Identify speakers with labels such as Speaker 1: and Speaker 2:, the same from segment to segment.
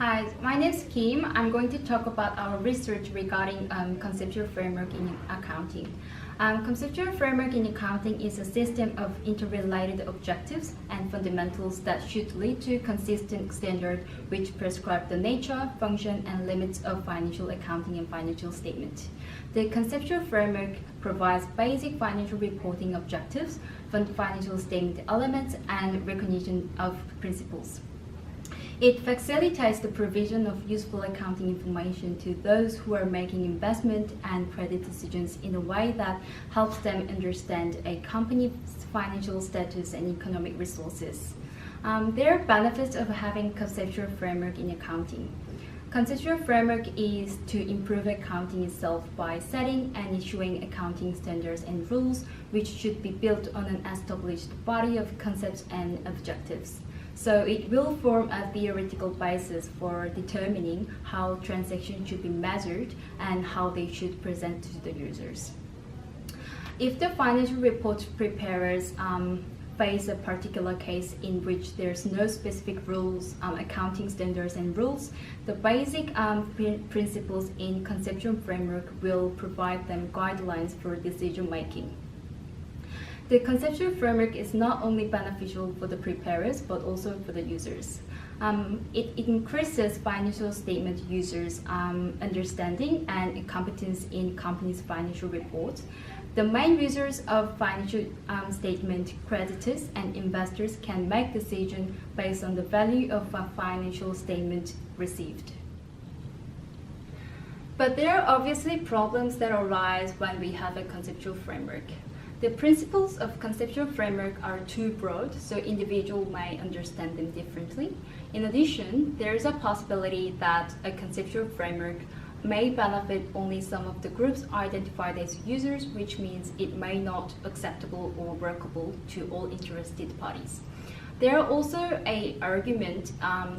Speaker 1: Hi, my name is Kim. I'm going to talk about our research regarding conceptual framework in accounting. Conceptual framework in accounting is a system of interrelated objectives and fundamentals that should lead to consistent standards which prescribe the nature, function, and limits of financial accounting and financial statement. The conceptual framework provides basic financial reporting objectives, financial statement elements, and recognition of principles. It facilitates the provision of useful accounting information to those who are making investment and credit decisions in a way that helps them understand a company's financial status and economic resources. There are benefits of having conceptual framework in accounting. Conceptual framework is to improve accounting itself by setting and issuing accounting standards and rules which should be built on an established body of concepts and objectives. So it will form a theoretical basis for determining how transactions should be measured and how they should present to the users. If the financial report preparers face a particular case in which there's no specific rules, accounting standards and rules, the basic principles in conceptual framework will provide them guidelines for decision making. The conceptual framework is not only beneficial for the preparers but also for the users. It increases financial statement users' understanding and competence in companies' financial reports. The main users of financial statement, creditors and investors, can make decisions based on the value of a financial statement received. But there are obviously problems that arise when we have a conceptual framework. The principles of conceptual framework are too broad, so individuals may understand them differently. In addition, there is a possibility that a conceptual framework may benefit only some of the groups identified as users, which means it may not be acceptable or workable to all interested parties. There are also an argument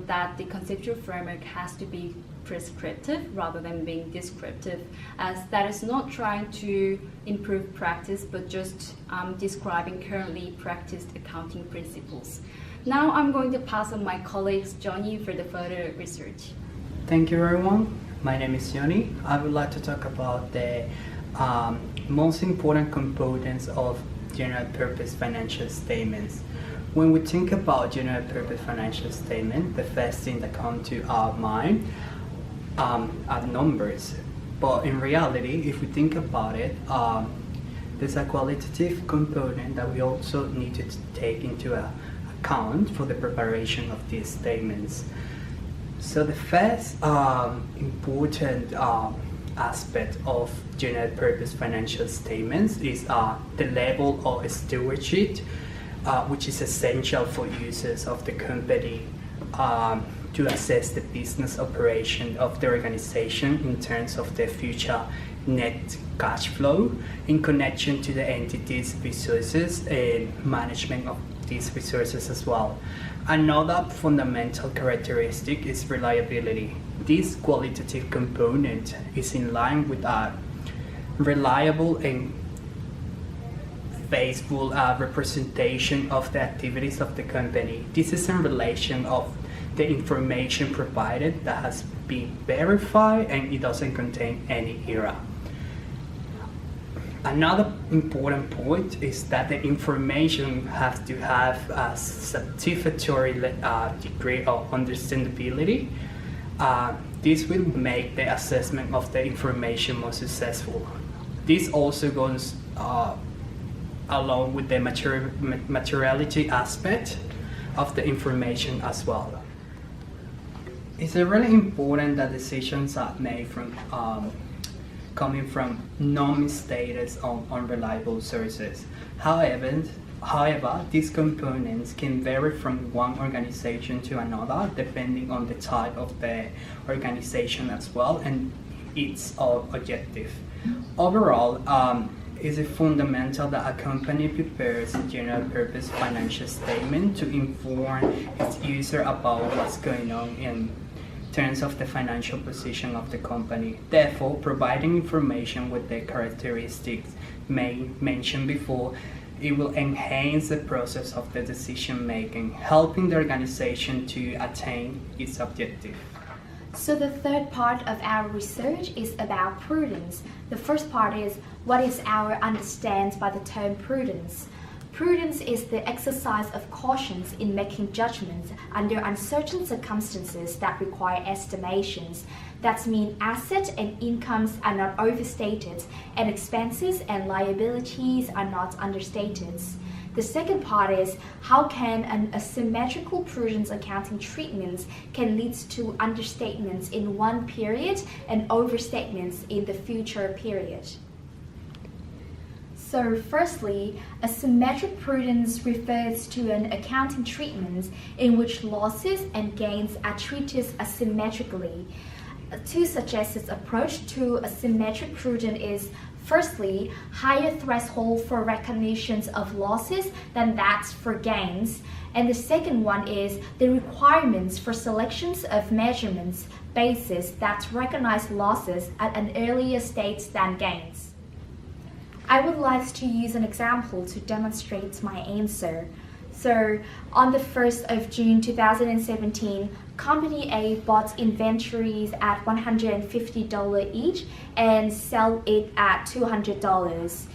Speaker 1: that the conceptual framework has to be prescriptive rather than being descriptive, as that is not trying to improve practice but just describing currently practiced accounting principles. Now I'm going to pass on my colleagues Johnny for the further research.
Speaker 2: Thank you everyone. My name is Johnny. I would like to talk about the most important components of general purpose financial statements. When we think about general purpose financial statement, the first thing that comes to our mind are numbers. But in reality, if we think about it, there's a qualitative component that we also need to take into account for the preparation of these statements. So the first important aspect of general purpose financial statements is the level of stewardship, which is essential for users of the company to assess the business operation of the organization in terms of the future net cash flow in connection to the entity's resources and management of these resources as well. Another fundamental characteristic is reliability. This qualitative component is in line with a reliable and faithful representation of the activities of the company. This is in relation of the information provided that has been verified and it doesn't contain any error. Another important point is that the information has to have a satisfactory degree of understandability. This will make the assessment of the information more successful. This also goes along with the materiality aspect of the information as well. It's really important that decisions are made from coming from non-stated or unreliable sources. However, these components can vary from one organization to another depending on the type of the organization as well and its objective. Overall, it is fundamental that a company prepares a general purpose financial statement to inform its user about what's going on in terms of the financial position of the company. Therefore, providing information with the characteristics mentioned before, it will enhance the process of the decision making, helping the organization to attain its objective.
Speaker 1: So the third part of our research is about prudence. The first part is what is our understanding by the term prudence. Prudence is the exercise of caution in making judgments under uncertain circumstances that require estimations. That means assets and incomes are not overstated, and expenses and liabilities are not understated. The second part is how can an asymmetrical prudence accounting treatment can lead to understatements in one period and overstatements in the future period. So firstly, asymmetric prudence refers to an accounting treatment in which losses and gains are treated asymmetrically. Two suggested approach to asymmetric prudence is firstly, higher threshold for recognitions of losses than that for gains. And the second one is the requirements for selections of measurements bases that recognize losses at an earlier stage than gains. I would like to use an example to demonstrate my answer. So, on the 1st of June 2017, Company A bought inventories at $150 each and sell it at $200.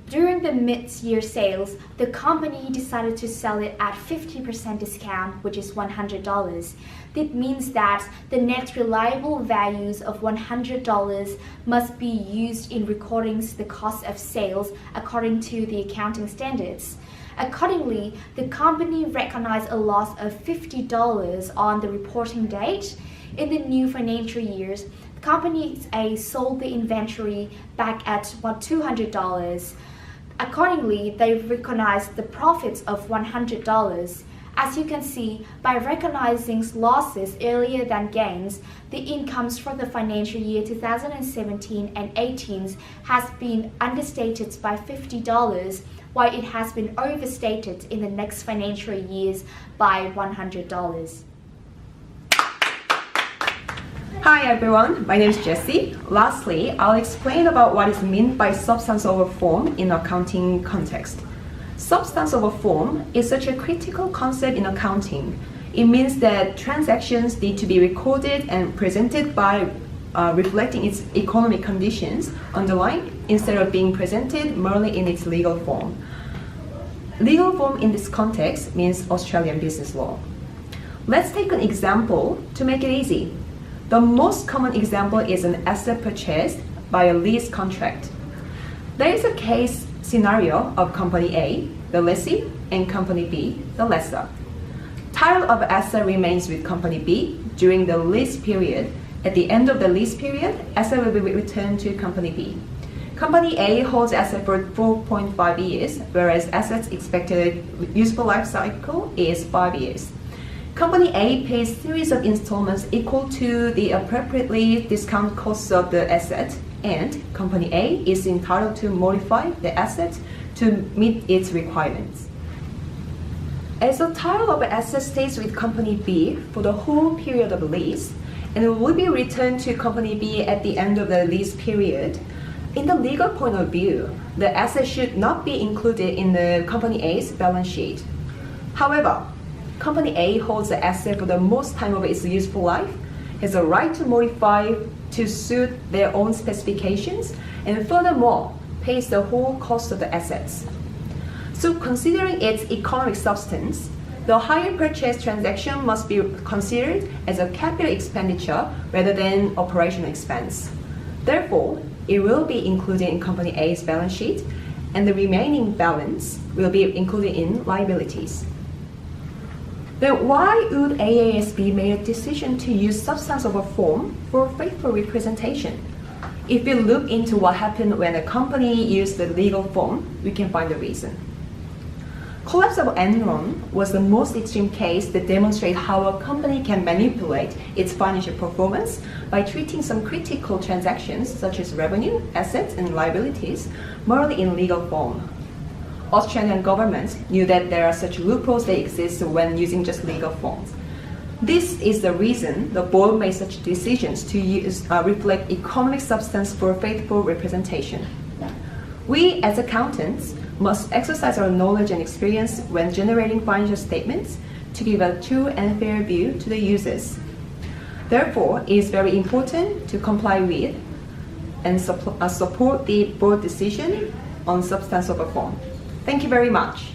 Speaker 1: During the mid-year sales, the company decided to sell it at 50% discount, which is $100. That means that the net reliable values of $100 must be used in recording the cost of sales according to the accounting standards. Accordingly, the company recognized a loss of $50 on the reporting date. In the new financial years, Company A sold the inventory back at $200. Accordingly, they recognized the profits of $100. As you can see, by recognizing losses earlier than gains, the incomes for the financial year 2017 and 18 has been understated by $50, while it has been overstated in the next financial years by $100.
Speaker 3: Hi everyone, my name is Jessie. Lastly, I'll explain about what is meant by substance over form in accounting context. Substance over form is such a critical concept in accounting. It means that transactions need to be recorded and presented by reflecting its economic conditions underlying instead of being presented merely in its legal form. Legal form in this context means Australian business law. Let's take an example to make it easy. The most common example is an asset purchased by a lease contract. There is a case scenario of Company A, the lessee, and Company B, the lessor. Title of asset remains with Company B during the lease period. At the end of the lease period, asset will be returned to Company B. Company A holds asset for 4.5 years, whereas assets expected useful life cycle is 5 years. Company A pays series of installments equal to the appropriately discounted costs of the asset, and Company A is entitled to modify the asset to meet its requirements. As the title of the asset stays with Company B for the whole period of the lease, and it will be returned to Company B at the end of the lease period, in the legal point of view, the asset should not be included in the Company A's balance sheet. However, Company A holds the asset for the most time of its useful life, has a right to modify to suit their own specifications, and furthermore, pays the whole cost of the assets. So considering its economic substance, the hire purchase transaction must be considered as a capital expenditure rather than operational expense. Therefore, it will be included in Company A's balance sheet, and the remaining balance will be included in liabilities. Then why would AASB make a decision to use substance over form for faithful representation? If we look into what happened when a company used the legal form, we can find the reason. Collapse of Enron was the most extreme case that demonstrates how a company can manipulate its financial performance by treating some critical transactions such as revenue, assets, and liabilities merely in legal form. Australian governments knew that there are such loopholes that exist when using just legal forms. This is the reason the board made such decisions to reflect economic substance for faithful representation. We as accountants must exercise our knowledge and experience when generating financial statements to give a true and fair view to the users. Therefore, it is very important to comply with and support the board decision on substance over form. Thank you very much.